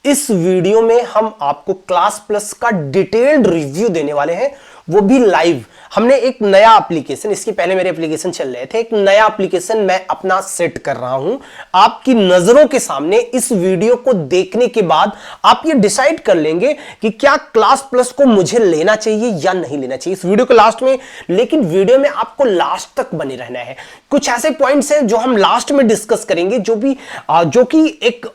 इस वीडियो में हम आपको क्लास प्लस का डिटेल्ड रिव्यू देने वाले हैं, वो भी लाइव। हमने एक नया एप्लीकेशन, इसके पहले मेरे एप्लीकेशन चल रहे थे, एक नया एप्लीकेशन मैं अपना सेट कर रहा हूं आपकी नजरों के सामने। इस वीडियो को देखने के बाद आप ये डिसाइड कर लेंगे कि क्या क्लास प्लस को मुझे लेना चाहिए या नहीं लेना चाहिए, इस वीडियो के लास्ट में। लेकिन वीडियो में आपको लास्ट तक बने रहना है। कुछ ऐसे पॉइंट्स हैं जो हम लास्ट में डिस्कस करेंगे, जो कि एक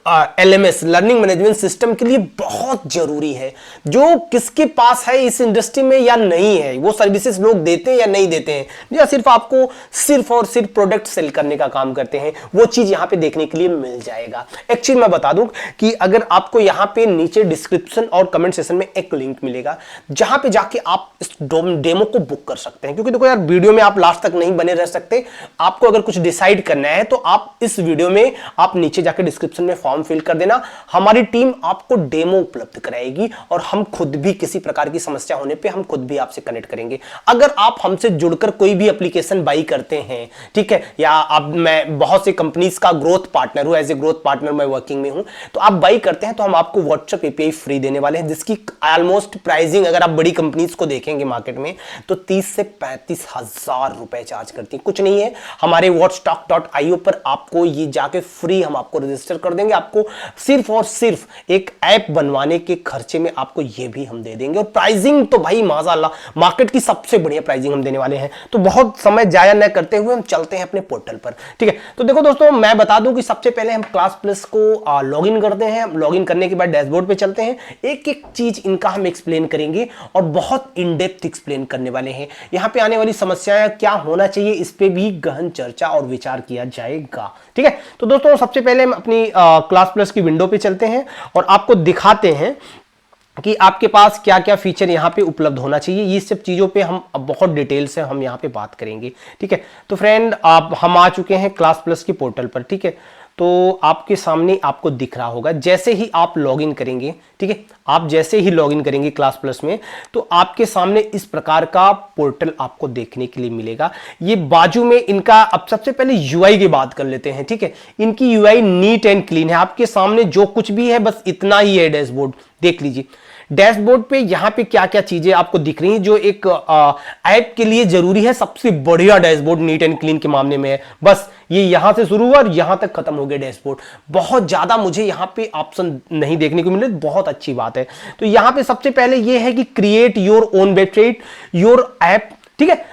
LMS लर्निंग मैनेजमेंट सिस्टम के लिए बहुत जरूरी है, जो किसके पास है इस इंडस्ट्री में या नहीं है, वो सर्विसेज लोग देते हैं या नहीं देते हैं, या सिर्फ आपको सिर्फ और सिर्फ प्रोडक्ट सेल करने का काम करते हैं, वो चीज यहां पे देखने के लिए मिल जाएगा। एक चीज मैं बता दूं कि अगर आपको यहां पे नीचे डिस्क्रिप्शन और कमेंट सेक्शन में एक लिंक मिलेगा जहां पे जाके आप इस डेमो को बुक कर सकते हैं। क्योंकि देखो यार, वीडियो में आप लास्ट तक नहीं बने रह सकते। आपको अगर कुछ डिसाइड करना है तो आप इस वीडियो में आप नीचे जाके डिस्क्रिप्शन में फॉर्म फिल कर देना। हमारी टीम आपको डेमो उपलब्ध कराएगी और हम खुद भी किसी प्रकार की समस्या होने पे हम खुद भी आपसे कनेक्ट करेंगे। अगर आप हमसे जुड़कर कोई भी एप्लीकेशन बाई करते हैं, ठीक है, या अब मैं बहुत सी कंपनीज का ग्रोथ पार्टनर हूं, एज ए ग्रोथ पार्टनर मैं वर्किंग में हूं, तो आप बाई करते हैं तो हम आपको व्हाट्सएप API फ्री देने वाले हैं, जिसकी ऑलमोस्ट प्राइसिंग अगर आप बड़ी कंपनीज को देखेंगे मार्केट में तो 30 से 35 हजार रुपए चार्ज करती है। कुछ नहीं है, हमारे whatstock.io पर आपको ये जाके फ्री हम आपको रजिस्टर कर देंगे। आपको सिर्फ और सिर्फ एक ऐप बनवाने के खर्चे में आपको ये भी हम दे देंगे। और प्राइसिंग तो भाई माशाअल्लाह मार्केट की सबसे बढ़िया प्राइसिंग हम देने वाले हैं। तो बहुत समय जाया न करते हुए हम चलते हैं अपने पोर्टल पर, ठीक है। तो देखो दोस्तों, मैं बता दूं कि सबसे पहले हम क्लास प्लस को लॉग इन करते हैं। लॉग इन करने के बाद डैशबोर्ड पे चलते हैं, एक एक चीज इनका हम एक्सप्लेन करेंगे और बहुत इन डेप्थ एक्सप्लेन करने वाले हैं। यहां पे आने वाली समस्याएं क्या होना चाहिए, इस पे भी गहन चर्चा और विचार किया जाएगा, ठीक है। तो दोस्तों, सबसे पहले हम अपनी क्लास प्लस की विंडो पे चलते हैं और आपको दिखाते हैं कि आपके पास क्या क्या फीचर यहां पे उपलब्ध होना चाहिए। ये सब चीजों पे हम बहुत डिटेल से हम यहां पे बात करेंगे, ठीक है। तो फ्रेंड, हम आ चुके हैं क्लास प्लस की पोर्टल पर, ठीक है। तो आपके सामने आपको दिख रहा होगा, जैसे ही आप लॉगिन करेंगे, ठीक है, आप जैसे ही लॉगिन करेंगे क्लास प्लस में, तो आपके सामने इस प्रकार का पोर्टल आपको देखने के लिए मिलेगा। ये बाजू में इनका, अब सबसे पहले UI की बात कर लेते हैं, ठीक है। इनकी UI नीट एंड क्लीन है। आपके सामने जो कुछ भी है बस इतना ही है। डैशबोर्ड देख लीजिए। डैशबोर्ड पे यहां पे क्या क्या चीजें आपको दिख रही हैं जो एक ऐप के लिए जरूरी है। सबसे बढ़िया डैशबोर्ड नीट एंड क्लीन के मामले में है। बस ये यहां से शुरू हुआ और यहां तक खत्म हो गया डैशबोर्ड। बहुत ज्यादा मुझे यहां पे ऑप्शन नहीं देखने को मिले, बहुत अच्छी बात है। तो यहां पे सबसे पहले ये है कि create your own website, your app, ठीक है।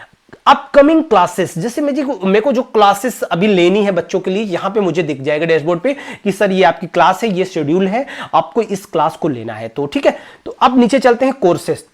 अपकमिंग क्लासेस, जैसे मेरे को जो क्लासेस अभी लेनी है बच्चों के लिए, यहां पे मुझे दिख जाएगा डैशबोर्ड पे कि सर ये आपकी क्लास है, ये शेड्यूल है, आपको इस क्लास को लेना है, तो ठीक है। तो अब नीचे चलते हैं, कोर्सेस।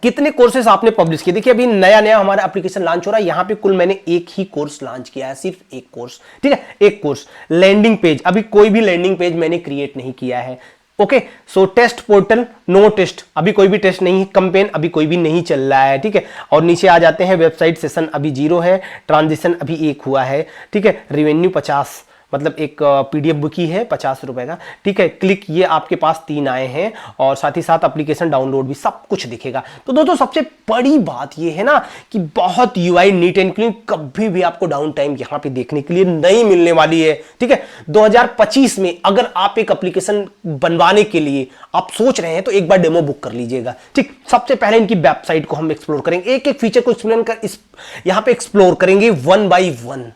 कितने कोर्सेस आपने पब्लिश किए। देखिए, अभी नया नया हमारा एप्लीकेशन लॉन्च हो रहा है। यहां पे कुल मैंने एक ही कोर्स लॉन्च किया है, सिर्फ एक कोर्स, ठीक है, एक कोर्स। लैंडिंग पेज, अभी कोई भी लैंडिंग पेज मैंने क्रिएट नहीं किया है। ओके, सो टेस्ट पोर्टल, नो टेस्ट, अभी कोई भी टेस्ट नहीं है। कैंपेन अभी कोई भी नहीं चल रहा है, ठीक है। और नीचे आ जाते हैं, वेबसाइट सेशन अभी 0 है, ट्रांजिशन अभी 1 हुआ है, ठीक है। रेवेन्यू 50, मतलब एक PDF बुक ही है 50 रुपए का, ठीक है। क्लिक ये आपके पास 3 आए हैं और साथ ही साथ एप्लीकेशन डाउनलोड भी, सब कुछ दिखेगा। तो दोस्तों, सबसे बड़ी बात ये है ना कि बहुत UI नीट एंड क्लीन, कभी भी आपको डाउन टाइम यहां पे देखने के लिए नहीं मिलने वाली है, ठीक है। 2025 में अगर आप एक एप्लीकेशन बनवाने के लिए आप सोच रहे हैं तो एक बार डेमो बुक कर लीजिएगा, ठीक। सबसे पहले इनकी वेबसाइट को हम एक्सप्लोर करेंगे, एक एक फीचर को यहां पे एक्सप्लोर करेंगे 1 by 1,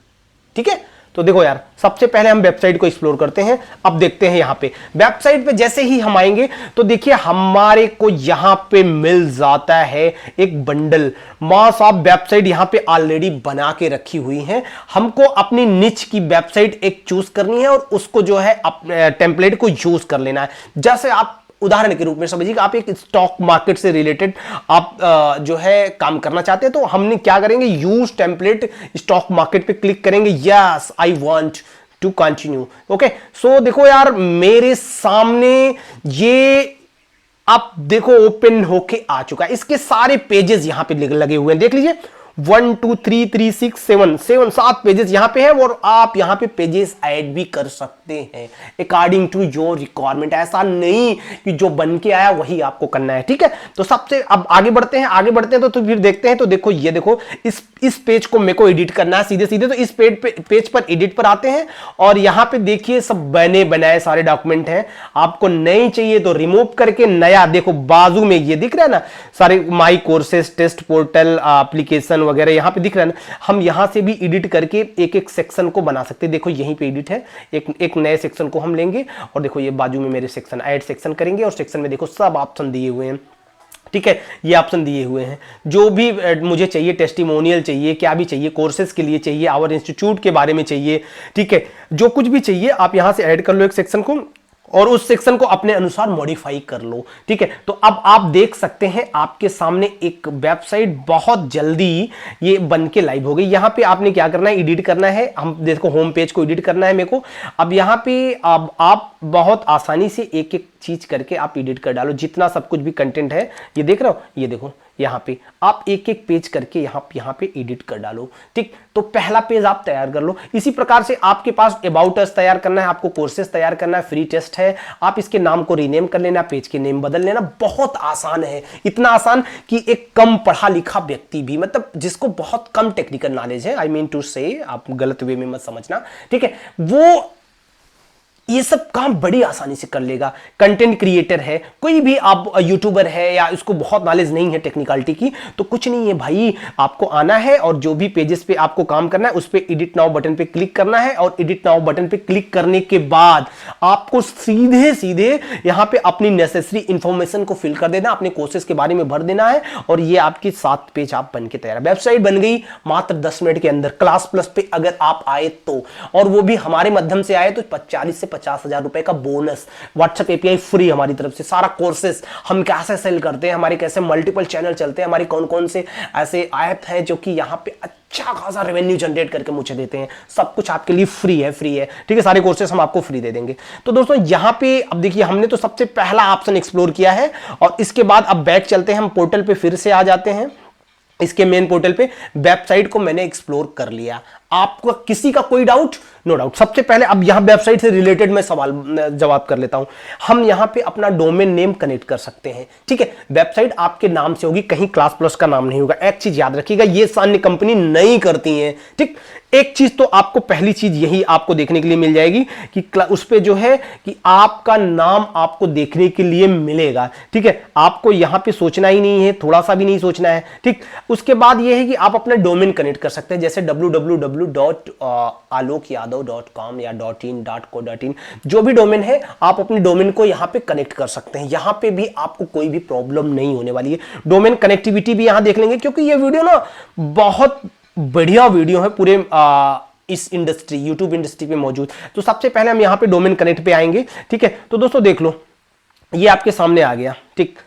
ठीक है। तो देखो यार, सबसे पहले हम वेबसाइट को एक्सप्लोर करते हैं। अब देखते हैं यहां पे वेबसाइट पे जैसे ही हम आएंगे तो देखिए हमारे को यहां पे मिल जाता है एक बंडल। मां साहब, वेबसाइट यहां पे ऑलरेडी बना के रखी हुई है। हमको अपनी निच की वेबसाइट एक चूज करनी है और उसको जो है टेम्पलेट को यूज कर लेना है। जैसे आप उदाहरण के रूप में समझिए कि आप एक स्टॉक मार्केट से रिलेटेड आप जो है काम करना चाहते हैं, तो हमने क्या करेंगे, यूज टेम्पलेट स्टॉक मार्केट पे क्लिक करेंगे। Yes, I want to continue. Okay, so देखो यार, मेरे सामने ये आप देखो ओपन होके आ चुका है। इसके सारे पेजेस यहां पे लगे हुए हैं, देख लीजिए। 1 2 3 3 6 7 7 पेजेस यहां पे है और आप यहां पे पेजेस ऐड भी कर सकते हैं अकॉर्डिंग टू योर रिक्वायरमेंट। ऐसा नहीं कि जो बन के आया वही आपको करना है, ठीक है। तो सबसे अब आगे बढ़ते हैं तो फिर देखते हैं। तो देखो ये देखो इस पेज को मेरे को एडिट करना है सीधे सीधे, तो इस पेज पर एडिट पर आते हैं और यहां पे देखिए सब बने बनाए सारे डॉक्यूमेंट हैं। आपको नहीं चाहिए तो रिमूव करके नया, देखो बाजू में ये दिख रहा है ना सारे माई कोर्सेस, टेस्ट पोर्टल, एप्लीकेशन वगैरह यहां पे दिख रहा है ना। हम यहां से भी एडिट करके एक एक सेक्शन को बना सकते हैं। देखो यहीं पे एडिट है, एक नए सेक्शन को हम लेंगे और देखो ये बाजू में मेरे सेक्शन ऐड सेक्शन करेंगे और सेक्शन में देखो सब ऑप्शन दिए हुए हैं, ठीक है। ये ऑप्शन दिए हुए हैं, जो भी मुझे चाहिए, टेस्टिमोनियल चाहिए, क्या भी चाहिए, कोर्सेज के लिए चाहिए, आवर इंस्टीट्यूट के बारे में चाहिए, ठीक है। जो कुछ भी चाहिए आप यहां से ऐड कर लो एक सेक्शन को और उस सेक्शन को अपने अनुसार मॉडिफाई कर लो, ठीक है। तो अब आप देख सकते हैं आपके सामने एक वेबसाइट बहुत जल्दी ये बन के लाइव हो गई। यहां पे आपने क्या करना है, एडिट करना है। हम देखो होम पेज को एडिट करना है मेरे को। अब यहां पे अब आप बहुत आसानी से एक एक चीज करके आप एडिट कर डालो, जितना सब कुछ भी कंटेंट है। ये देख रहे हो, ये देखो यहां पे आप एक एक पेज करके यहां पे एडिट कर डालो, ठीक। तो पहला पेज आप तैयार कर लो। इसी प्रकार से आपके पास अबाउट अस तैयार करना है, आपको कोर्सेज तैयार करना है, फ्री टेस्ट है, आप इसके नाम को रीनेम कर लेना, पेज के नेम बदल लेना। बहुत आसान है, इतना आसान कि एक कम पढ़ा लिखा व्यक्ति भी, मतलब जिसको बहुत कम टेक्निकल नॉलेज है, आई मीन टू से, आप गलत वे में मत समझना, ठीक है, वो ये सब काम बड़ी आसानी से कर लेगा। कंटेंट क्रिएटर है, कोई भी आप यूट्यूबर है या इसको बहुत नॉलेज नहीं है टेक्निकलिटी की, तो कुछ नहीं है भाई, आपको आना है और जो भी पेजेस पे आपको काम करना है उस पे एडिट नाउ बटन पे क्लिक करना है और एडिट नाउ बटन पे क्लिक करने के बाद आपको सीधे सीधे यहां पे अपनी नेसेसरी इंफॉर्मेशन को फिल कर देना, अपने कोर्सेज के बारे में भर देना है और ये आपकी 7 पेज आप बन के तैयार। वेबसाइट बन गई मात्र 10 मिनट के अंदर। क्लास प्लस पे अगर आप आए तो, और वो भी हमारे माध्यम से आए तो 40 से 50,000 रुपए का बोनस, व्हाट्सएप एपीआई फ्री हमारी तरफ से, सारा कोर्सेस हम कैसे सेल करते हैं, हमारे कैसे मल्टीपल चैनल चलते हैं, हमारे कौन कौन से ऐसे ऐप हैं जो कि यहां पे अच्छा खासा रेवेन्यू जनरेट करके मुझे देते हैं, सब कुछ आपके लिए फ्री है, ठीक है। सारे कोर्सेस हम आपको फ्री दे देंगे। तो दोस्तों यहां पे अब देखिए हमने तो सबसे पहला ऑप्शन एक्सप्लोर किया है और इसके बाद अब बैक चलते हैं, हम पोर्टल पे फिर से आ जाते हैं। इसके मेन पोर्टल पे वेबसाइट को मैंने एक्सप्लोर कर लिया। आपको किसी का कोई डाउट? No doubt. सबसे पहले अब यहां वेबसाइट से रिलेटेड मैं सवाल जवाब कर लेता हूं। हम यहां पे अपना डोमेन नेम कनेक्ट कर सकते हैं, ठीक है। वेबसाइट आपके नाम से होगी, कहीं क्लास प्लस का नाम नहीं होगा। एक चीज याद रखिएगा, ये अन्य कंपनी नहीं करती है, ठीक। एक चीज तो आपको, पहली चीज यही आपको देखने के लिए मिल जाएगी कि उस पे जो है कि आपका नाम आपको देखने के लिए मिलेगा, ठीक है। आपको यहां पे सोचना ही नहीं है, थोड़ा सा भी नहीं सोचना है, ठीक। उसके बाद यह है कि आप अपना डोमेन कनेक्ट कर सकते हैं, जैसे www.alokyadav.com या .in .co.in, जो भी डोमेन है आप अपने डोमेन को यहां पे कनेक्ट कर सकते हैं। यहां पे भी आपको कोई भी प्रॉब्लम नहीं होने वाली है। डोमेन कनेक्टिविटी भी यहां देख लेंगे, क्योंकि ये वीडियो ना बहुत बढ़िया वीडियो है पूरे इस इंडस्ट्री, यूट्यूब इंडस्ट्री पे मौजूद। तो सबसे पहले हम यहां पे डोमेन कनेक्ट पे आएंगे, ठीक है। तो दोस्तों देख लो, ये आपके सामने आ गया, ठीक।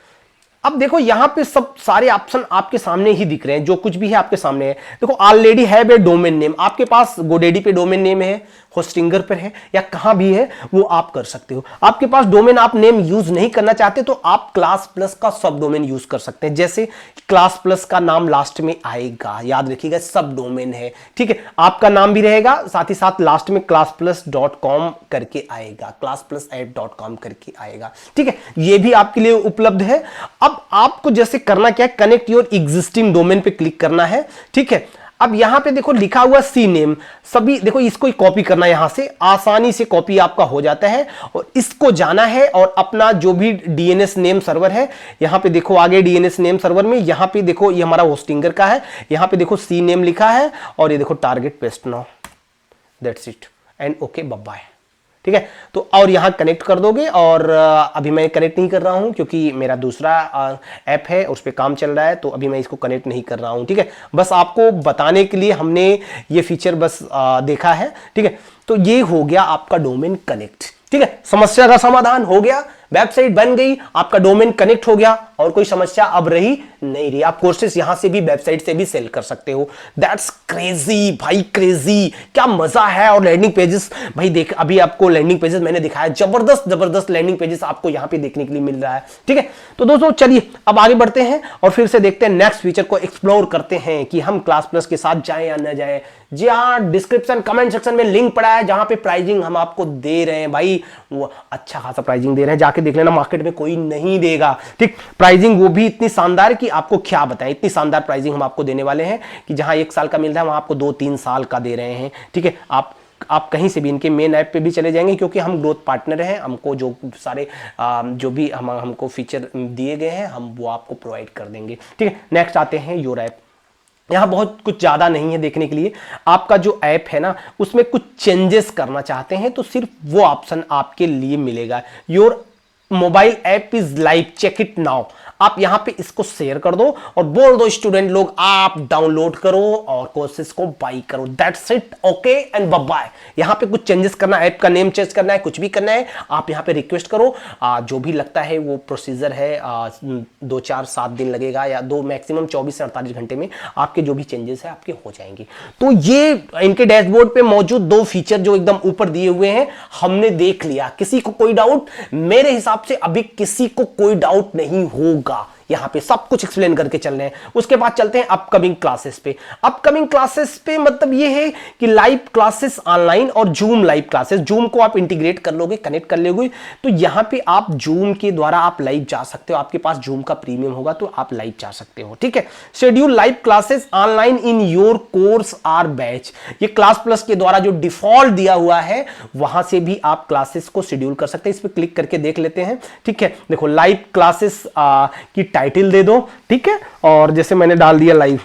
अब देखो यहां पे सब सारे ऑप्शन आपके सामने ही दिख रहे हैं, जो कुछ भी है आपके सामने है। देखो already have a domain name, आपके पास गोडेडी पे डोमेन नेम है, होस्टिंगर पर है या कहां भी है, वो आप कर सकते हो। आपके पास डोमेन आप नेम यूज नहीं करना चाहते तो आप क्लास प्लस का सब डोमेन यूज कर सकते हैं। जैसे क्लास प्लस का नाम लास्ट में आएगा, याद रखिएगा सब डोमेन है, ठीक है। आपका नाम भी रहेगा, साथ ही साथ लास्ट में classplus.com करके आएगा, classplus@.com करके आएगा, ठीक है। ये भी आपके लिए उपलब्ध है। अब आपको जैसे करना क्या है, कनेक्ट योर एग्जिस्टिंग डोमेन पे क्लिक करना है, ठीक है। अब यहां पे देखो लिखा हुआ सी नेम, सभी देखो इसको कॉपी करना है, यहां से आसानी से कॉपी आपका हो जाता है और इसको जाना है और अपना जो भी डीएनएस नेम सर्वर है, यहां पे देखो आगे डीएनएस नेम सर्वर में यहां पे देखो ये हमारा होस्टिंगर का है, यहां पे देखो सी नेम लिखा है और ये देखो target paste now, that's it and okay bye, ठीक है। तो और यहां कनेक्ट कर दोगे और अभी मैं कनेक्ट नहीं कर रहा हूं क्योंकि मेरा दूसरा ऐप है उस पर काम चल रहा है, तो अभी मैं इसको कनेक्ट नहीं कर रहा हूं, ठीक है। बस आपको बताने के लिए हमने ये फीचर बस देखा है, ठीक है। तो ये हो गया आपका डोमेन कनेक्ट, ठीक है। समस्या का समाधान हो गया। वेबसाइट बन गई, आपका डोमेन कनेक्ट हो गया और कोई समस्या अब रही नहीं रही। आप कोर्सेस यहां से भी, वेबसाइट से भी सेल कर सकते हो। दैट्स क्रेजी भाई, क्रेजी, क्या मजा है। और लैंडिंग पेजेस भाई देख, अभी आपको लैंडिंग पेजेस मैंने दिखाया, जबरदस्त जबरदस्त लैंडिंग पेजेस आपको यहां पे देखने के लिए मिल रहा है। ठीक है, तो दोस्तों चलिए अब आगे बढ़ते हैं और फिर से देखते हैं, नेक्स्ट फीचर को एक्सप्लोर करते हैं कि हम क्लास प्लस के साथ जाएं या ना जाएं। जी हाँ, डिस्क्रिप्शन कमेंट सेक्शन में लिंक पड़ा है जहां पे प्राइजिंग हम आपको दे रहे हैं भाई, वो अच्छा खासा प्राइजिंग दे रहे हैं, जाके देख लेना, मार्केट में कोई नहीं देगा। ठीक, प्राइजिंग वो भी इतनी शानदार कि आपको क्या बताएं, इतनी शानदार प्राइजिंग हम आपको देने वाले हैं कि जहां 1 साल का मिलता है वहां आपको 2-3 साल का दे रहे हैं। ठीक है, आप कहीं से भी इनके मेन ऐप पे भी चले जाएंगे, क्योंकि हम ग्रोथ पार्टनर हैं, हमको जो सारे जो भी हमको फीचर दिए गए हैं हम वो आपको प्रोवाइड कर देंगे। ठीक है, नेक्स्ट आते हैं योर ऐप। यहाँ बहुत कुछ ज़्यादा नहीं है देखने के लिए। आपका जो ऐप है ना, उसमें कुछ चेंजेस करना चाहते हैं तो सिर्फ वो ऑप्शन आपके लिए मिलेगा। Your mobile app is live, check it now. आप यहां पे इसको शेयर कर दो और बोल दो स्टूडेंट लोग आप डाउनलोड करो और कोर्सेज को बाई करो। That's it, okay and bye bye. यहां पे कुछ चेंजेस करना, ऐप का नेम चेंज करना है, कुछ भी करना है, आप यहां पे रिक्वेस्ट करो। जो भी लगता है वो प्रोसीजर है, 2-4-7 दिन लगेगा या 2 मैक्सिमम 24 से 48 घंटे में आपके जो भी चेंजेस है आपके हो जाएंगे। तो ये इनके डैशबोर्ड पे मौजूद 2 फीचर जो एकदम ऊपर दिए हुए हैं हमने देख लिया। किसी को कोई डाउट? मेरे हिसाब से अभी किसी को कोई डाउट नहीं होगा। यहां पे सब कुछ एक्सप्लेन करके चल रहे हैं। उसके बाद चलते हैं अपकमिंग क्लासेस पे। अपकमिंग क्लासेस पे मतलब ये है कि लाइव क्लासेस ऑनलाइन और जूम लाइव क्लासेस, जूम को आप इंटीग्रेट कर लोगे, कनेक्ट कर लोगे, तो यहां पे आप जूम के द्वारा आप लाइव जा सकते हो। आपके पास जूम का प्रीमियम होगा तो आप लाइव जा सकते हो। ठीक है, schedule live classes online in your course or batch. ये क्लास प्लस के द्वारा जो डिफॉल्ट दिया हुआ है वहां से भी आप क्लासेस को शेड्यूल कर सकते हैं। इस पर क्लिक करके देख लेते हैं। ठीक है, देखो लाइव क्लासेस की टाइटल दे दो। ठीक है, और जैसे मैंने डाल दिया लाइव,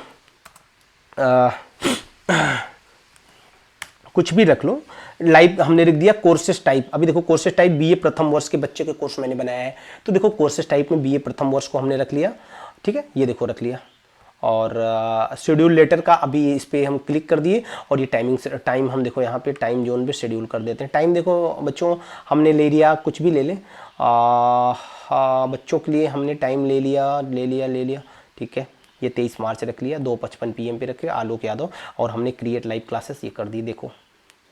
कुछ भी रख लो, लाइव हमने लिख दिया कोर्सेस टाइप। अभी देखो कोर्सेस टाइप बीए प्रथम वर्ष के बच्चे के कोर्स मैंने बनाया है, तो देखो कोर्सेस टाइप में बीए प्रथम वर्ष को हमने रख लिया। ठीक है, ये देखो रख लिया। और शेड्यूल लेटर का अभी इस पर हम क्लिक कर दिए और ये टाइम हम देखो यहाँ पे टाइम जोन पे शेड्यूल कर देते हैं। टाइम देखो बच्चों हमने ले लिया, कुछ भी ले लें, बच्चों के लिए हमने टाइम ले लिया। ठीक है, ये 23 मार्च रख लिया, 2:55 PM पे रखे, आलोक यादव। और हमने क्रिएट लाइव क्लासेस ये कर दी। देखो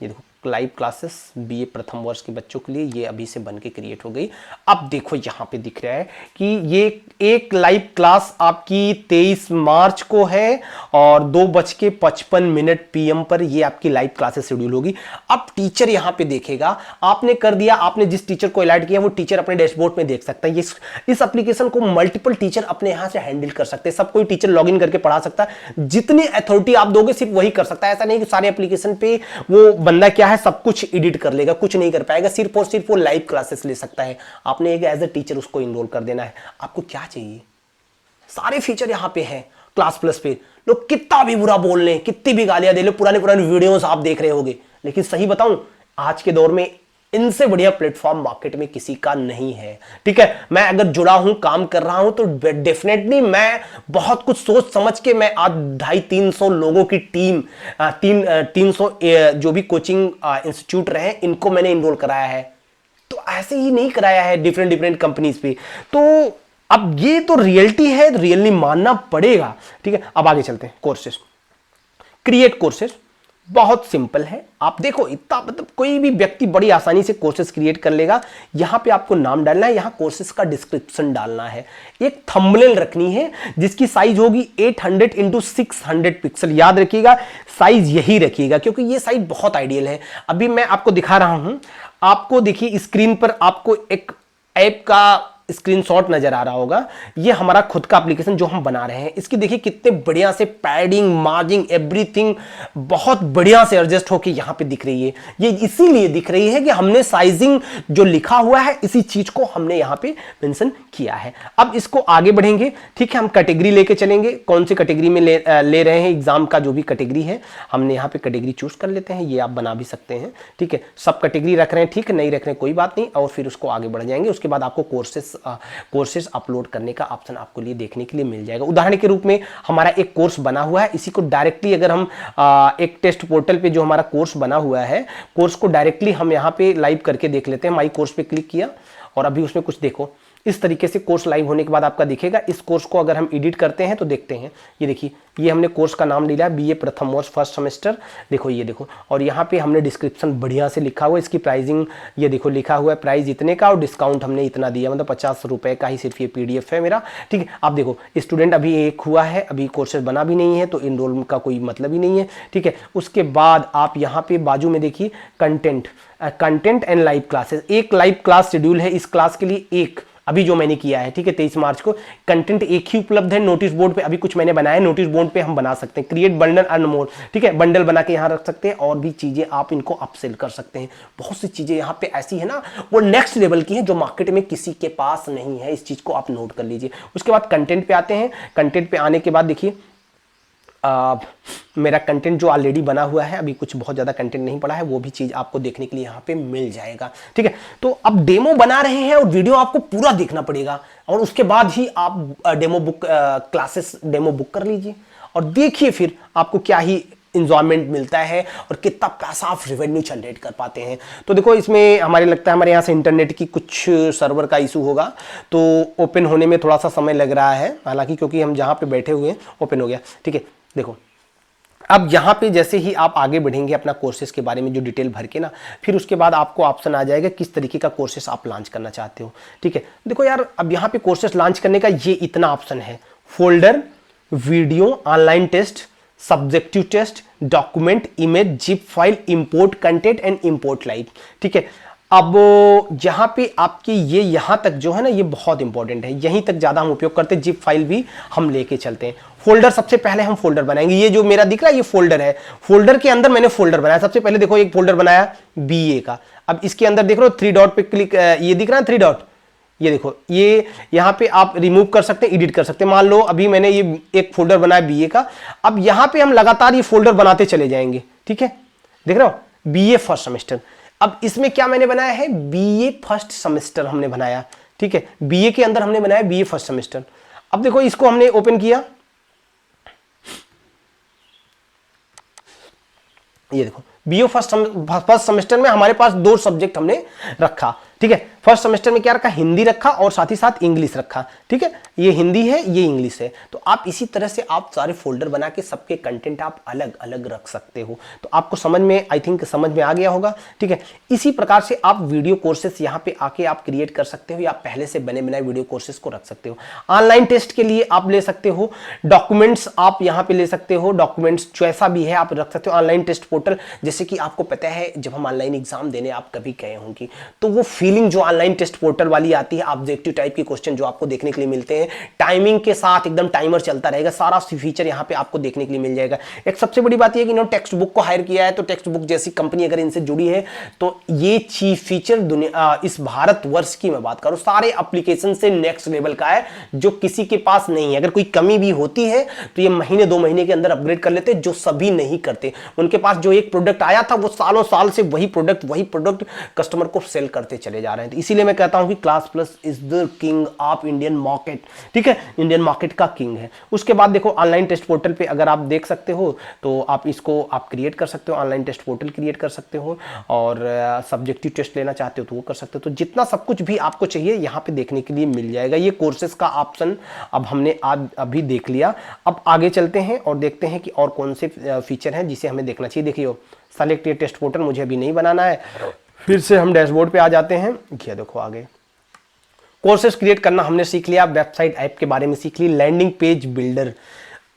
ये देखो लाइव क्लासेस बीए प्रथम वर्ष के बच्चों के लिए ये अभी से बन के क्रिएट हो गई। अब देखो यहाँ पे दिख रहा है कि ये एक लाइव क्लास आपकी 23 मार्च को है और 2:55 PM पर ये आपकी लाइव क्लासेस शेड्यूल होगी। अब टीचर यहाँ पे देखेगा, आपने कर दिया, आपने जिस टीचर को अलर्ट किया वो टीचर अपने डैशबोर्ड में देख सकता है। इस एप्लीकेशन को मल्टीपल टीचर अपने यहाँ से हैंडल कर सकते हैं। सब कोई टीचर लॉग इन करके पढ़ा सकता है। जितनी अथॉरिटी आप दोगे सिर्फ वही कर सकता है। ऐसा नहीं कि सारे एप्लीकेशन पे वो बंदा क्या है सब कुछ एडिट कर लेगा, कुछ नहीं कर पाएगा। सिर्फ और सिर्फ वो लाइव क्लासेस ले सकता है। आपने एक एज ए टीचर उसको इनरोल कर देना है। आपको क्या चाहिए? सारे फीचर यहां पे हैं क्लास प्लस पे। लोग कितना भी बुरा बोल लें, कितनी भी गालियां दे ले, पुराने वीडियोस आप देख रहे होगे, लेकिन सही बताऊं आज के दौर में इनसे बढ़िया प्लेटफॉर्म मार्केट में किसी का नहीं है। ठीक है, मैं अगर जुड़ा हूं, काम कर रहा हूं, तो डेफिनेटली मैं बहुत कुछ सोच समझ के मैं आज 250-300 लोगों की टीम, 300 जो भी कोचिंग इंस्टीट्यूट रहे इनको मैंने इनरोल कराया है। तो ऐसे ही नहीं कराया है डिफरेंट कंपनीज पे। तो अब ये तो रियलिटी है, रियली मानना पड़ेगा। ठीक है, अब आगे चलते हैं। कोर्सेस, क्रिएट कोर्सेस बहुत सिंपल है। आप देखो इतना मतलब कोई भी व्यक्ति बड़ी आसानी से कोर्सेज क्रिएट कर लेगा। यहां पे आपको नाम डालना है, यहां कोर्सेज का डिस्क्रिप्शन डालना है, एक थंबनेल रखनी है जिसकी साइज होगी 800 × 600 पिक्सल। याद रखिएगा साइज यही रखिएगा क्योंकि ये साइज बहुत आइडियल है। अभी मैं आपको दिखा रहा हूं, आपको देखिए स्क्रीन पर आपको एक ऐप का स्क्रीनशॉट नजर आ रहा होगा। ये हमारा खुद का एप्लीकेशन जो हम बना रहे हैं, इसकी देखिए कितने बढ़िया से पैडिंग, मार्जिंग, एवरीथिंग बहुत बढ़िया से एडजस्ट होके यहां पे दिख रही है। ये इसीलिए दिख रही है कि हमने साइजिंग जो लिखा हुआ है इसी चीज को हमने यहां पे मेंशन किया है। अब इसको आगे बढ़ेंगे। ठीक है, हम कैटेगरी लेके चलेंगे। कौन सी कैटेगरी में ले रहे हैं, एग्जाम का जो भी कैटेगरी है हमने यहाँ पे कैटेगरी चूज कर लेते हैं। ये आप बना भी सकते हैं। ठीक है, सब कैटेगरी रख रहे हैं, ठीक है, नहीं रख रहे हैं कोई बात नहीं। और फिर उसको आगे बढ़ जाएंगे। उसके बाद आपको कोर्सेज अपलोड करने का ऑप्शन आपको लिए देखने के लिए मिल जाएगा। उदाहरण के रूप में हमारा एक कोर्स बना हुआ है, इसी को डायरेक्टली अगर हम एक टेस्ट पोर्टल पे जो हमारा कोर्स बना हुआ है, कोर्स को डायरेक्टली हम यहाँ पे लाइव करके देख लेते हैं। माई कोर्स पे क्लिक किया और अभी उसमें कुछ देखो इस तरीके से कोर्स लाइव होने के बाद आपका दिखेगा। इस कोर्स को अगर हम एडिट करते हैं तो देखते हैं, ये देखिए ये हमने कोर्स का नाम लिया बीए प्रथम वर्ष फर्स्ट सेमेस्टर, देखो ये देखो, और यहाँ पे हमने डिस्क्रिप्शन बढ़िया से लिखा हुआ है, इसकी प्राइसिंग ये देखो लिखा हुआ है प्राइस इतने का और डिस्काउंट हमने इतना दिया, मतलब 50 रुपये का ही सिर्फ ये PDF है मेरा, ठीक है। आप देखो स्टूडेंट अभी एक हुआ है, अभी कोर्सेज बना भी नहीं है तो इनरोल का कोई मतलब ही नहीं है, ठीक है। उसके बाद आप यहाँ पे बाजू में देखिए कंटेंट एंड लाइव क्लासेस, एक लाइव क्लास शेड्यूल है इस क्लास के लिए, एक अभी जो मैंने किया है, ठीक है 23 मार्च को। कंटेंट एक ही उपलब्ध है नोटिस बोर्ड पे, अभी कुछ मैंने बनाया है नोटिस बोर्ड पे हम बना सकते हैं, क्रिएट बंडल अर्न मोर, ठीक है, बंडल बना के यहाँ रख सकते हैं और भी चीजें आप इनको अपसेल कर सकते हैं। बहुत सी चीजें यहाँ पे ऐसी है ना वो नेक्स्ट लेवल की है जो मार्केट में किसी के पास नहीं है, इस चीज को आप नोट कर लीजिए। उसके बाद कंटेंट पे आते हैं, कंटेंट पे आने के बाद देखिए मेरा कंटेंट जो ऑलरेडी बना हुआ है, अभी कुछ बहुत ज़्यादा कंटेंट नहीं पड़ा है, वो भी चीज़ आपको देखने के लिए यहाँ पे मिल जाएगा, ठीक है। तो अब डेमो बना रहे हैं और वीडियो आपको पूरा देखना पड़ेगा और उसके बाद ही आप demo book classes demo book कर लीजिए और देखिए फिर आपको क्या ही इंजॉयमेंट मिलता है और कितना पैसा आप रेवेन्यू जनरेट कर पाते हैं। तो देखो इसमें हमारे लगता है हमारे यहाँ से इंटरनेट की कुछ सर्वर का इशू होगा, तो ओपन होने में थोड़ा सा समय लग रहा है, हालांकि क्योंकि हम जहाँ पे बैठे हुए हैं ओपन हो गया, ठीक है। देखो अब यहाँ पे जैसे ही आप आगे बढ़ेंगे अपना कोर्सेज के बारे में जो डिटेल भर के ना, फिर उसके बाद आपको ऑप्शन आ जाएगा किस तरीके का कोर्सेज आप लॉन्च करना चाहते हो, ठीक है। देखो यार अब यहाँ पे कोर्सेज लॉन्च करने का ये इतना ऑप्शन है, folder, video, online test, subjective test, document, image, zip file, import content and import live, ठीक है। अब यहाँ पे आपकी ये यहाँ तक जो है ना ये बहुत इंपॉर्टेंट है, यहीं तक ज़्यादा हम उपयोग करते हैं, जिप फाइल भी हम लेके चलते हैं। फोल्डर सबसे पहले हम फोल्डर बनाएंगे, ये जो मेरा दिख रहा है ये फोल्डर है, फोल्डर के अंदर मैंने फोल्डर बनाया। सबसे पहले देखो एक फोल्डर बनाया BA का, अब इसके अंदर देख रहे हो 3 डॉट पे क्लिक, ये दिख रहा है 3 डॉट, ये देखो ये यहाँ पे आप रिमूव कर सकते हैं, एडिट कर सकते हैं। मान लो अभी मैंने ये एक फोल्डर बनाया BA का, अब यहाँ पे हम लगातार ये फोल्डर बनाते चले जाएंगे, ठीक है। देख रहे हो BA फर्स्ट सेमेस्टर, अब इसमें क्या मैंने बनाया है BA फर्स्ट सेमेस्टर हमने बनाया, ठीक है। BA के अंदर हमने बनाया BA फर्स्ट सेमेस्टर। अब देखो इसको हमने ओपन किया, ये देखो BA फर्स्ट सेमेस्टर में हमारे पास 2 सब्जेक्ट हमने रखा, ठीक है। फर्स्ट सेमेस्टर में क्या रखा, हिंदी रखा और साथ ही साथ इंग्लिश रखा, ठीक है। ये हिंदी है ये इंग्लिश है, तो आप इसी तरह से आप सारे फोल्डर बना के सबके कंटेंट आप अलग अलग रख सकते हो। तो आपको समझ में आई थिंक समझ में आ गया होगा, ठीक है। इसी प्रकार से आप वीडियो कोर्सेस यहाँ पे आके आप क्रिएट कर सकते हो या पहले से बने बनाए वीडियो कोर्सेस को रख सकते हो। ऑनलाइन टेस्ट के लिए आप ले सकते हो, डॉक्यूमेंट्स आप यहाँ पे ले सकते हो, डॉक्यूमेंट्स जैसा भी है आप रख सकते हो। ऑनलाइन टेस्ट पोर्टल, जैसे कि आपको पता है जब हम ऑनलाइन एग्जाम देने आप कभी गए होंगे तो वो फीलिंग जो ऑनलाइन टेस्ट पोर्टल वाली आती है, ऑब्जेक्टिव टाइप के क्वेश्चन जो आपको देखने के लिए मिलते हैं, टाइमिंग के साथ एकदम टाइमर चलता रहेगा, सारा फीचर यहाँ पे आपको देखने के लिए मिल जाएगा। एक सबसे बड़ी बात यह कि इन्होंने टेक्स्ट बुक को हायर किया है, तो टेक्स्ट बुक जैसी कंपनी अगर इनसे जुड़ी है तो ये चीफ फीचर दुनिया इस भारतवर्ष की मैं बात करूं सारे एप्लीकेशन से नेक्स्ट लेवल का है, जो किसी के पास नहीं है। अगर कोई कमी भी होती है तो ये महीने 2 महीने के अंदर अपग्रेड कर लेते हैं, जो सभी नहीं करते। उनके पास जो एक प्रोडक्ट आया था वो सालों साल से वही प्रोडक्ट कस्टमर को सेल करते चले जा रहे हैं। तो इसीलिए मैं कहता हूं कि class plus is the king of Indian market, ठीक है, इंडियन मार्केट का किंग है। उसके बाद देखो ऑनलाइन टेस्ट पोर्टल पे अगर आप देख सकते हो तो आप इसको आप क्रिएट कर सकते हो, ऑनलाइन टेस्ट पोर्टल क्रिएट कर सकते हो, और सब्जेक्टिव टेस्ट लेना चाहते हो तो वो कर सकते हो। तो जितना सब कुछ भी आपको चाहिए यहाँ पे देखने के लिए मिल जाएगा। ये कोर्सेज का ऑप्शन अब हमने आज अभी देख लिया। अब आगे चलते हैं और देखते हैं कि और कौन से फीचर हैं जिसे हमें देखना चाहिए। देखिए सेलेक्ट ये टेस्ट पोर्टल मुझे अभी नहीं बनाना है, फिर से हम डैशबोर्ड पे आ जाते हैं। ये देखो आगे कोर्सेज क्रिएट करना हमने सीख लिया, वेबसाइट ऐप के बारे में सीख ली, लैंडिंग पेज बिल्डर।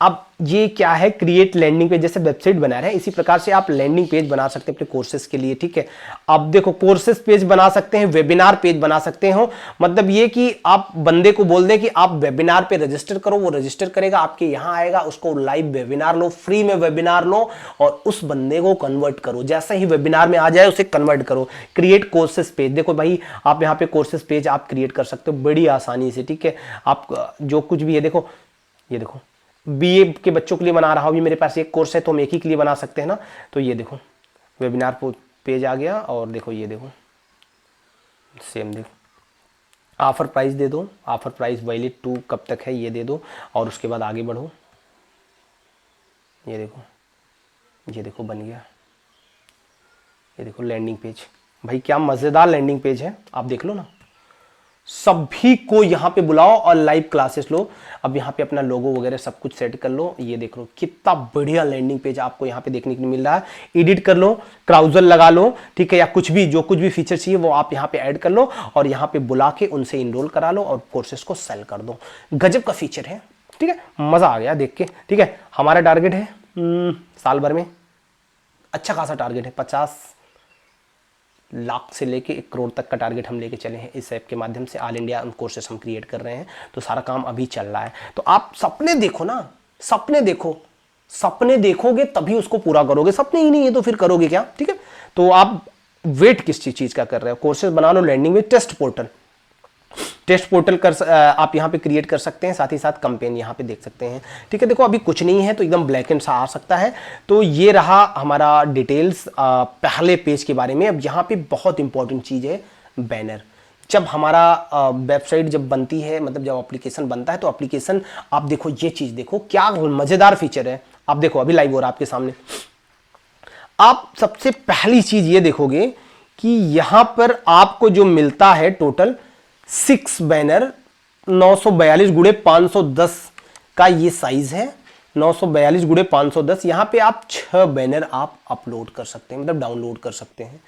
अब ये क्या है, क्रिएट लैंडिंग पेज, जैसे वेबसाइट बना रहे हैं इसी प्रकार से आप लैंडिंग पेज बना सकते हैं अपने कोर्सेज के लिए, ठीक है। अब देखो कोर्सेज पेज बना सकते हैं, वेबिनार पेज बना सकते हो, मतलब ये कि आप बंदे को बोल दें कि आप वेबिनार पे रजिस्टर करो, वो रजिस्टर करेगा, आपके यहाँ आएगा, उसको लाइव वेबिनार लो, फ्री में वेबिनार लो और उस बंदे को कन्वर्ट करो। जैसे ही वेबिनार में आ जाए उसे कन्वर्ट करो। क्रिएट कोर्सेज पेज, देखो भाई आप यहाँ पे कोर्सेज पेज आप क्रिएट कर सकते हो बड़ी आसानी से, ठीक है। आप जो कुछ भी है देखो, ये देखो BA के बच्चों के लिए बना रहा हूँ, ये मेरे पास एक कोर्स है तो हम एक ही के लिए बना सकते हैं ना। तो ये देखो वेबिनार पेज आ गया और देखो ये देखो सेम देखो ऑफर प्राइस दे दो, ऑफर प्राइस वैलिड 2 कब तक है ये दे दो और उसके बाद आगे बढ़ो। ये देखो बन गया। ये देखो लैंडिंग पेज, भाई क्या मज़ेदार लैंडिंग पेज है, आप देख लो ना। सभी को यहां पे बुलाओ और लाइव क्लासेस लो। अब यहां पे अपना लोगो वगैरह सब कुछ सेट कर लो। ये देख लो कितना बढ़िया लैंडिंग पेज आपको यहां पे देखने को मिल रहा है। एडिट कर लो, क्राउजर लगा लो, ठीक है, या कुछ भी जो कुछ भी फीचर चाहिए वो आप यहां पे ऐड कर लो और यहां पे बुला के उनसे इनरोल करा लो और कोर्सेस को सेल कर दो। गजब का फीचर है, ठीक है, मजा आ गया देख के। ठीक है, हमारा टारगेट है साल भर में अच्छा खासा टारगेट है, 50 लाख से लेके 1 करोड़ तक का टारगेट हम लेके चले हैं इस ऐप के माध्यम से। ऑल इंडिया कोर्सेस हम क्रिएट कर रहे हैं, तो सारा काम अभी चल रहा है। तो आप सपने देखो ना, सपने देखो, सपने देखोगे तभी उसको पूरा करोगे। सपने ही नहीं है तो फिर करोगे क्या? ठीक है, तो आप वेट किस चीज का कर रहे हो? कोर्सेज बना लो, लैंडिंग में टेस्ट पोर्टल, टेस्ट पोर्टल आप यहां पे क्रिएट कर सकते हैं, साथ ही साथ कंपेन यहां पे देख सकते हैं। ठीक है, देखो अभी कुछ नहीं है तो एकदम ब्लैक एंड सा आ सकता है। तो ये रहा हमारा डिटेल्स पहले पेज के बारे में। अब यहां पे बहुत इंपॉर्टेंट चीज है बैनर। जब हमारा वेबसाइट जब बनती है, मतलब जब एप्लीकेशन बनता है, तो एप्लीकेशन आप देखो, ये चीज देखो क्या मजेदार फीचर है। आप देखो अभी लाइव हो रहा है आपके सामने। आप सबसे पहली चीज ये देखोगे कि यहां पर आपको जो मिलता है टोटल 6 बैनर, 942 गुणे 510 का ये साइज है। 942 गुणे 510, यहां पे आप 6 बैनर आप अपलोड कर सकते हैं, मतलब डाउनलोड कर सकते हैं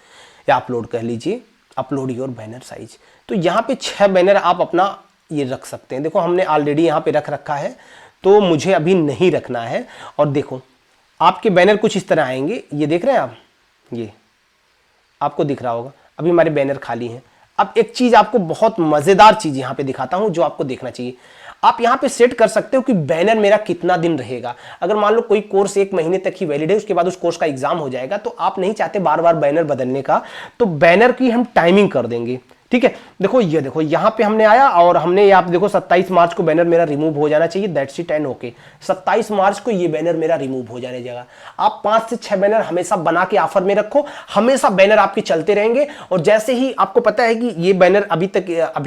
या अपलोड कह लीजिए, अपलोड योर बैनर साइज। तो यहां पे 6 बैनर आप अपना ये रख सकते हैं। देखो हमने ऑलरेडी यहां पे रख रखा है, तो मुझे अभी नहीं रखना है। और देखो आपके बैनर कुछ इस तरह आएंगे, ये देख रहे हैं आप, ये आपको दिख रहा होगा। अभी हमारे बैनर खाली हैं। अब एक चीज आपको बहुत मजेदार चीज यहां पे दिखाता हूं जो आपको देखना चाहिए। आप यहां पे सेट कर सकते हो कि बैनर मेरा कितना दिन रहेगा। अगर मान लो कोई कोर्स 1 महीने तक ही वैलिड है, उसके बाद उस कोर्स का एग्जाम हो जाएगा, तो आप नहीं चाहते बार बार बैनर बदलने का, तो बैनर की हम टाइमिंग कर देंगे। ठीक है, देखो ये देखो यहां पे हमने आया और हमने यहाँ पे देखो 27 मार्च को बैनर मेरा रिमूव हो जाना चाहिए, दैट्स इट एंड ओके। 27 मार्च को ये बैनर मेरा रिमूव हो जाने जाएगा। आप 5 से 6 बैनर हमेशा बना के ऑफर में रखो, हमेशा बैनर आपके चलते रहेंगे। और जैसे ही आपको पता है कि ये बैनर अभी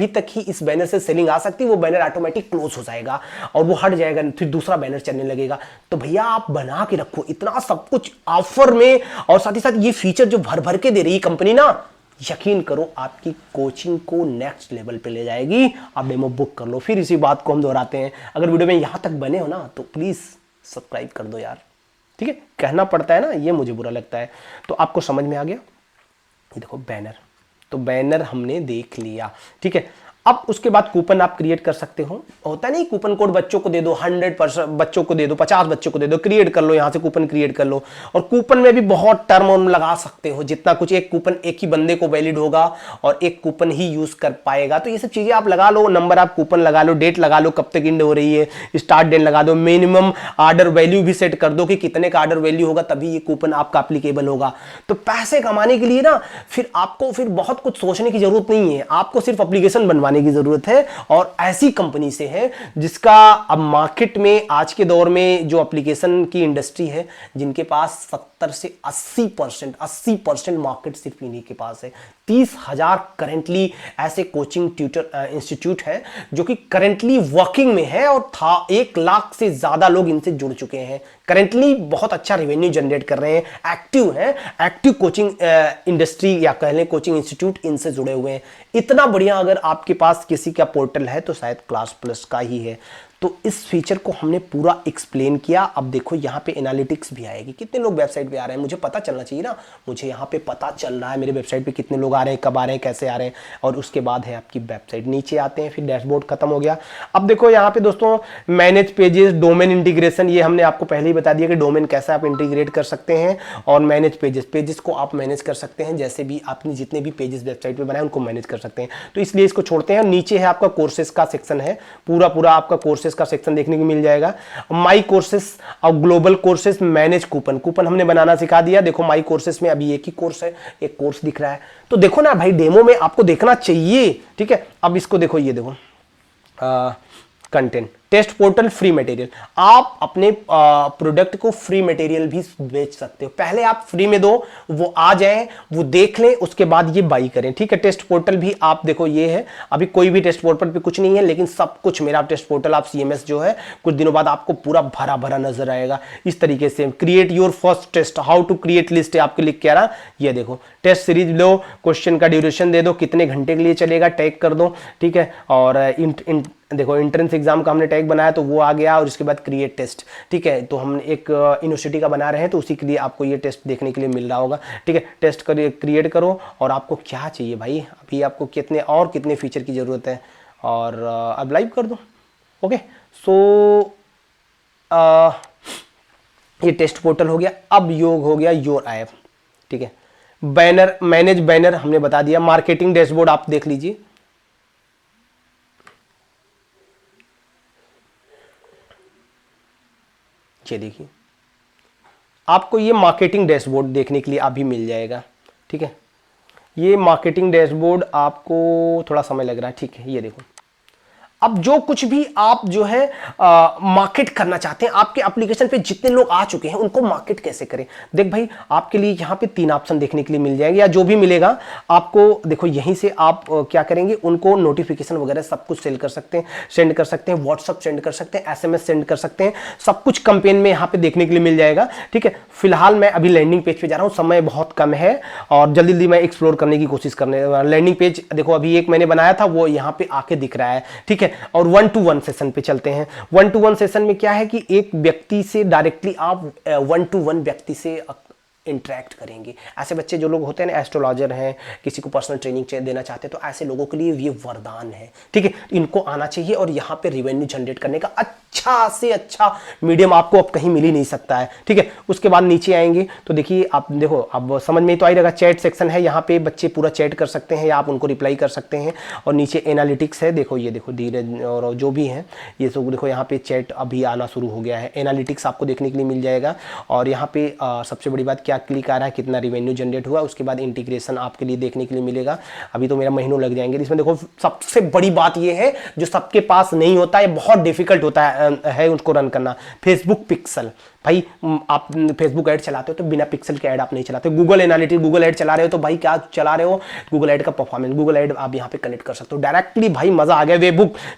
तक ही इस बैनर से सेलिंग आ सकती है, वो बैनर ऑटोमेटिक क्लोज हो जाएगा और वो हट जाएगा, फिर दूसरा बैनर चलने लगेगा। तो भैया आप बना के रखो, इतना सब कुछ ऑफर में। और साथ ही साथ ये फीचर जो भर भर के दे रही है कंपनी ना, यकीन करो आपकी कोचिंग को नेक्स्ट लेवल पे ले जाएगी। आप डेमो बुक कर लो। फिर इसी बात को हम दोहराते हैं, अगर वीडियो में यहां तक बने हो ना तो प्लीज सब्सक्राइब कर दो यार। ठीक है, कहना पड़ता है ना, ये मुझे बुरा लगता है। तो आपको समझ में आ गया। ये देखो बैनर, तो बैनर हमने देख लिया। ठीक है, अब उसके बाद कूपन आप क्रिएट कर सकते हो। होता नहीं कूपन कोड बच्चों को दे दो, 100 बच्चों को दे दो, 50 बच्चों को दे दो, क्रिएट कर लो, यहां से कूपन क्रिएट कर लो। और कूपन में भी बहुत टर्म लगा सकते हो, जितना कुछ। एक कूपन एक ही बंदे को वैलिड होगा और एक कूपन ही यूज कर पाएगा। तो ये सब चीजें आप लगा लो, नंबर आप कूपन लगा लो, डेट लगा लो, कब तक एंड हो रही है, स्टार्ट डेट लगा दो, मिनिमम ऑर्डर वैल्यू भी सेट कर दो कि कितने का ऑर्डर वैल्यू होगा तभी ये कूपन आपका एप्लीकेबल होगा। तो पैसे कमाने के लिए ना फिर आपको फिर बहुत कुछ सोचने की जरूरत नहीं है, आपको सिर्फ एप्लीकेशन बनवाने की जरूरत है। और ऐसी कंपनी से है जिसका अब मार्केट में आज के दौर में जो एप्लीकेशन की इंडस्ट्री है, जिनके पास 70 से 80% मार्केट सिर्फ इन्हीं के पास है। 30,000 करेंटली ऐसे कोचिंग ट्यूटर इंस्टीट्यूट है जो कि करेंटली वर्किंग में है और 1 लाख से ज्यादा लोग इनसे जुड़ चुके हैं। करेंटली बहुत अच्छा रेवेन्यू जनरेट कर रहे हैं, एक्टिव हैं, एक्टिव कोचिंग इंडस्ट्री या कह लें कोचिंग इंस्टीट्यूट इनसे जुड़े हुए हैं। इतना बढ़िया अगर आपके पास किसी का पोर्टल है तो शायद क्लास प्लस का ही है। तो इस फीचर को हमने पूरा एक्सप्लेन किया। अब देखो यहाँ पे एनालिटिक्स भी आएगी, कितने लोग वेबसाइट पे आ रहे हैं, मुझे पता चलना चाहिए ना। मुझे यहाँ पे पता चल रहा है मेरे वेबसाइट पे कितने लोग आ रहे हैं, कब आ रहे हैं, कैसे आ रहे हैं। और उसके बाद है आपकी वेबसाइट, नीचे आते हैं, फिर डैशबोर्ड खत्म हो गया। अब देखो यहाँ पे दोस्तों मैनेज पेजेस, डोमेन इंटीग्रेशन, ये हमने आपको पहले ही बता दिया कि डोमेन कैसे आप इंटीग्रेट कर सकते हैं। और मैनेज पेजेस को आप मैनेज कर सकते हैं, जैसे भी आपने जितने भी पेजेस वेबसाइट पे बनाए उनको मैनेज कर सकते हैं। तो इसलिए इसको छोड़ते हैं। नीचे है आपका कोर्सेज का सेक्शन है, पूरा आपका कोर्सेज का सेक्शन देखने को मिल जाएगा। माई कोर्सेस और ग्लोबल कोर्सेस, मैनेज कूपन हमने बनाना सिखा दिया। देखो माई कोर्सेस में अभी एक ही कोर्स है, एक कोर्स दिख रहा है। तो देखो ना भाई, डेमो में आपको देखना चाहिए। ठीक है, अब इसको देखो, ये देखो content, test portal, free material. आप अपने प्रोडक्ट को फ्री मटेरियल भी बेच सकते हो। पहले आप फ्री में दो, वो आ जाए, वो देख लें, उसके बाद ये बाई करें, ठीक है। टेस्ट पोर्टल भी आप देखो, ये है, अभी कोई भी टेस्ट पोर्टल पे कुछ नहीं है, लेकिन सब कुछ मेरा टेस्ट पोर्टल आप CMS जो है कुछ दिनों बाद आपको पूरा भरा भरा नजर आएगा इस तरीके से। Create your first test, how to create list आपके लिख के आ रहा, ये देखो। टेस्ट सीरीज लो, क्वेश्चन का ड्यूरेशन दे दो, कितने घंटे के लिए चलेगा, टैग कर दो, ठीक है। और देखो एंट्रेंस एग्जाम का हमने टैग बनाया तो वो आ गया, और इसके बाद क्रिएट टेस्ट, ठीक है। तो हम एक यूनिवर्सिटी का बना रहे हैं, तो उसी के लिए आपको ये टेस्ट देखने के लिए मिल रहा होगा, ठीक है। टेस्ट क्रिएट करो, और आपको क्या चाहिए भाई, अभी आपको कितने फीचर की जरूरत है, और अब लाइव कर दो। ओके, सो ये टेस्ट पोर्टल हो गया। अब योग हो गया योर ऐप, ठीक है। बैनर, मैनेज बैनर हमने बता दिया। मार्केटिंग डैशबोर्ड आप देख लीजिए, ये देखिए, आपको ये मार्केटिंग डैशबोर्ड देखने के लिए अभी मिल जाएगा, ठीक है। ये मार्केटिंग डैशबोर्ड आपको थोड़ा समय लग रहा है, ठीक है। ये देखो, अब जो कुछ भी आप जो है मार्केट करना चाहते हैं, आपके एप्लीकेशन पे जितने लोग आ चुके हैं उनको मार्केट कैसे करें। देख भाई, आपके लिए यहाँ पे 3 ऑप्शन देखने के लिए मिल जाएंगे, या जो भी मिलेगा आपको, देखो यहीं से आप क्या करेंगे, उनको नोटिफिकेशन वगैरह सब कुछ सेंड कर सकते हैं, व्हाट्सअप सेंड कर सकते हैं, SMS सेंड कर सकते हैं, सब कुछ कंपेन में यहाँ पे देखने के लिए मिल जाएगा, ठीक है। फिलहाल मैं अभी लैंडिंग पेज पे जा रहा हूँ, समय बहुत कम है और जल्दी जल्दी मैं एक्सप्लोर करने की कोशिश करने। लैंडिंग पेज देखो, अभी एक मैंने बनाया था, वो यहाँ पे आके दिख रहा है, ठीक है। और 1-to-1 सेशन पे चलते हैं। 1-to-1 सेशन में क्या है कि एक व्यक्ति से डायरेक्टली आप 1-to-1 व्यक्ति से इंटरेक्ट करेंगे। ऐसे बच्चे जो लोग होते हैं ना, एस्ट्रोलॉजर हैं, किसी को पर्सनल ट्रेनिंग देना चाहते हैं, तो ऐसे लोगों के लिए ये वरदान है, ठीक है। इनको आना चाहिए, और यहाँ पे रिवेन्यू जनरेट करने का अच्छा से अच्छा मीडियम आपको अब कहीं मिल ही नहीं सकता है, ठीक है। उसके बाद नीचे आएंगे तो देखिए, आप देखो, अब समझ में तो आई रहेगा, चैट सेक्शन है, यहाँ पे बच्चे पूरा चैट कर सकते हैं या आप उनको रिप्लाई कर सकते हैं। और नीचे एनालिटिक्स है, देखो ये देखो, धीरे और जो भी है ये सब देखो, यहाँ पे चैट अभी आना शुरू हो गया है, एनालिटिक्स आपको देखने के लिए मिल जाएगा। और यहाँ पे सबसे बड़ी बात, क्या क्लिक आ रहा है, कितना रिवेन्यू जनरेट हुआ, उसके बाद इंटीग्रेशन आपके लिए देखने के लिए मिलेगा। अभी तो मेरा महीनों लग जाएंगे इसमें। देखो सबसे बड़ी बात ये है, जो सबके पास नहीं होता है, बहुत डिफिकल्ट होता है उसको रन करना, फेसबुक पिक्सल। भाई आप फेसबुक ऐड चलाते हो तो बिना पिक्सल के ऐड आप नहीं चलाते। गूगल एनालिटिक्स, गूगल ऐड चला रहे हो तो भाई क्या चला रहे हो, गूगल ऐड का परफॉर्मेंस, गूगल ऐड आप यहाँ पे कनेक्ट कर सकते हो डायरेक्टली। भाई मजा आ गया।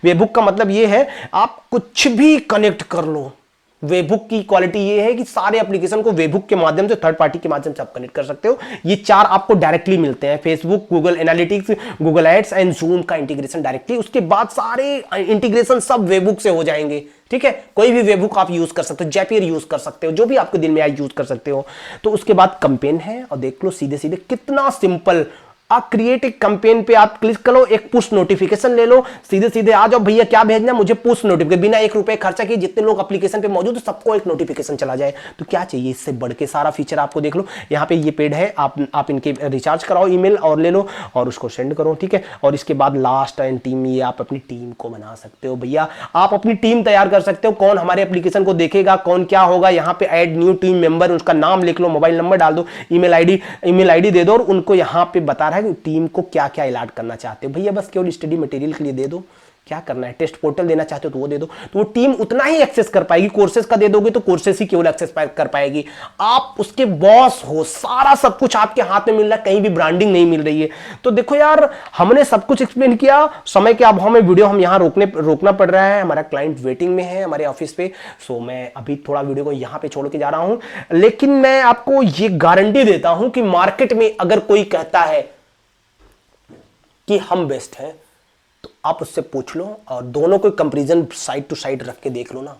वेबुक का मतलब ये है, आप कुछ भी कनेक्ट कर लो। वेबुक की क्वालिटी ये है कि सारे एप्लीकेशन को वेबुक के माध्यम से, थर्ड पार्टी के माध्यम से आप कनेक्ट कर सकते हो। ये 4 आपको डायरेक्टली मिलते हैं, Facebook, Google Analytics, Google Ads and Zoom का इंटीग्रेशन डायरेक्टली। उसके बाद सारे इंटीग्रेशन सब वेबुक से हो जाएंगे, ठीक है। कोई भी वेबुक आप यूज कर सकते हो, जैपियर यूज कर सकते हो, जो भी आपके दिल में आए यूज कर सकते हो। तो उसके बाद कैंपेन है, और देख लो सीधे सीधे कितना सिंपल। आप क्रिएट एक कैंपेन पे आप क्लिक करो, एक पुश नोटिफिकेशन ले लो, सीधे सीधे आ जाओ, भैया क्या भेजना है मुझे, पुश नोटिफिकेशन, बिना 1 रुपए खर्चा किए जितने लोग एप्लीकेशन पे मौजूद है सबको एक नोटिफिकेशन चला जाए। तो क्या चाहिए इससे बढ़ के, सारा फीचर आपको देख लो। यहाँ पे ये पेड है, आप इनके रिचार्ज कराओ ईमेल और ले लो और उसको सेंड करो, ठीक है। और इसके बाद लास्ट एंड टीम, ये आप अपनी टीम को बना सकते हो भैया, आप अपनी टीम तैयार कर सकते हो। कौन हमारे एप्लीकेशन को देखेगा, कौन क्या होगा, यहाँ पे ऐड न्यू टीम मेंबर, उसका नाम लिख लो, मोबाइल नंबर डाल दो, ईमेल आईडी दे दो, और उनको यहाँ पे बता रहा है कि टीम को क्या क्या अलॉट करना चाहते हो। भैया बस केवल स्टडी मटेरियल के लिए दे दो, क्या करना है, टेस्ट पोर्टल देना चाहते हो तो वो दे दो, तो वो टीम उतना ही एक्सेस कर पाएगी। कोर्सेज का दे दोगे तो कोर्सेज ही केवल एक्सेस कर पाएगी। आप उसके बॉस हो, सारा सब कुछ आपके हाथ में मिल रहा है, कहीं भी ब्रांडिंग नहीं मिल रही है। तो देखो यार, हमने सब कुछ एक्सप्लेन किया, समय के अभाव में वीडियो हम यहाँ रोकना पड़ रहा है, हमारा क्लाइंट वेटिंग में है हमारे ऑफिस पे। सो मैं अभी थोड़ा वीडियो को यहाँ पे छोड़ के जा रहा हूं, लेकिन मैं आपको ये गारंटी देता हूं कि मार्केट में अगर कोई कहता है कि हम बेस्ट हैं, तो आप उससे पूछ लो, और दोनों को कंपैरिजन साइड टू साइड रख के देख लो ना,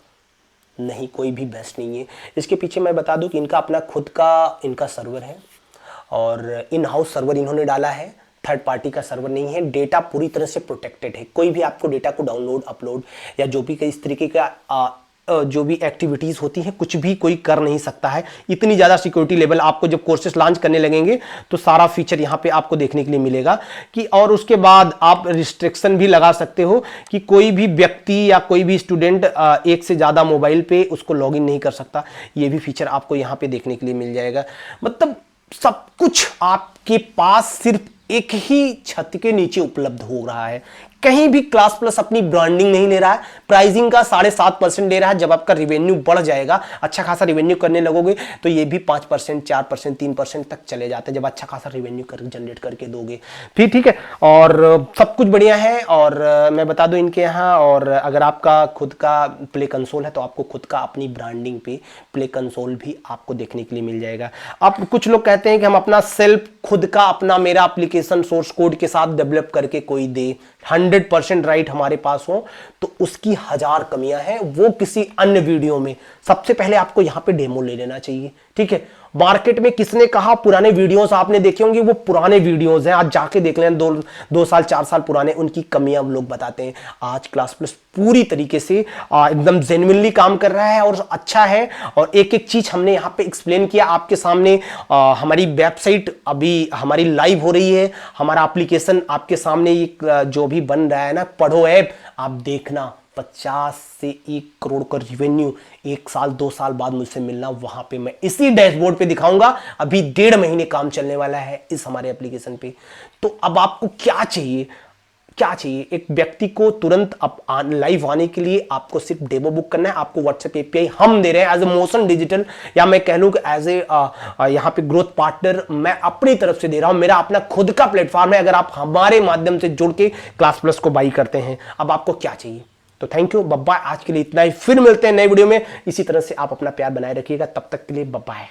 नहीं कोई भी बेस्ट नहीं है। इसके पीछे मैं बता दूं कि इनका अपना खुद का इनका सर्वर है, और इन हाउस सर्वर इन्होंने डाला है, थर्ड पार्टी का सर्वर नहीं है। डेटा पूरी तरह से प्रोटेक्टेड है, कोई भी आपको डेटा को डाउनलोड, अपलोड या जो भी इस तरीके का जो भी एक्टिविटीज होती है, कुछ भी कोई कर नहीं सकता है। इतनी ज्यादा सिक्योरिटी लेवल आपको जब कोर्सेस लॉन्च करने लगेंगे तो सारा फीचर यहाँ पे आपको देखने के लिए मिलेगा कि, और उसके बाद आप रिस्ट्रिक्शन भी लगा सकते हो कि कोई भी व्यक्ति या कोई भी स्टूडेंट एक से ज्यादा मोबाइल पे उसको लॉगिन नहीं कर सकता। ये भी फीचर आपको यहाँ पे देखने के लिए मिल जाएगा। मतलब सब कुछ आपके पास सिर्फ एक ही छत के नीचे उपलब्ध हो रहा है। कहीं भी क्लास प्लस अपनी ब्रांडिंग नहीं ले रहा है, प्राइसिंग का 7.5% ले रहा है। जब आपका रिवेन्यू बढ़ जाएगा, अच्छा खासा रिवेन्यू करने लगोगे तो ये भी 5%, 4%, 3% तक चले जाते हैं, जब अच्छा खासा रिवेन्यू जनरेट करके दोगे। फिर ठीक है, और सब कुछ बढ़िया है। और मैं बता दूं इनके यहाँ, और अगर आपका खुद का प्ले कंसोल है तो आपको खुद का अपनी ब्रांडिंग पे प्ले कंसोल भी आपको देखने के लिए मिल जाएगा। अब कुछ लोग कहते हैं कि हम अपना सेल्फ खुद का अपना मेरा एप्लीकेशन सोर्स कोड के साथ डेवलप करके कोई दे, 100% राइट हमारे पास हो, तो उसकी 1000 कमियां हैं, वो किसी अन्य वीडियो में। सबसे पहले आपको यहां पे डेमो ले लेना चाहिए, ठीक है। मार्केट में किसने कहा, पुराने वीडियोस आपने देखे होंगे, वो पुराने वीडियोस हैं, आज जाके देख लें, 2 साल 4 साल पुराने, उनकी कमियां लोग बताते हैं। आज क्लास प्लस पूरी तरीके से एकदम जेन्युइनली काम कर रहा है और अच्छा है, और एक एक चीज हमने यहाँ पे एक्सप्लेन किया आपके सामने। हमारी वेबसाइट अभी हमारी लाइव हो रही है, हमारा एप्लीकेशन आपके सामने जो भी बन रहा है ना, पढ़ो ऐप, आप देखना 50 से 1 करोड़ का रिवेन्यू 1 साल 2 साल बाद मुझसे मिलना, वहां पे मैं इसी डैशबोर्ड पे दिखाऊंगा। अभी 1.5 महीने काम चलने वाला है इस हमारे एप्लीकेशन पे। तो अब आपको क्या चाहिए, क्या चाहिए? एक व्यक्ति को तुरंत लाइव आने के लिए आपको सिर्फ डेमो बुक करना है। आपको व्हाट्सएप एपीआई हम दे रहे हैं एज ए मोशन डिजिटल, या मैं कह लूं कि एज ए यहां पे ग्रोथ पार्टनर मैं अपनी तरफ से दे रहा हूं। मेरा अपना खुद का प्लेटफॉर्म है, अगर आप हमारे माध्यम से जुड़ के क्लास प्लस को बाई करते हैं। अब आपको क्या चाहिए? तो थैंक यू, बाय। आज के लिए इतना ही, फिर मिलते हैं नए वीडियो में। इसी तरह से आप अपना प्यार बनाए रखिएगा, तब तक के लिए बाय।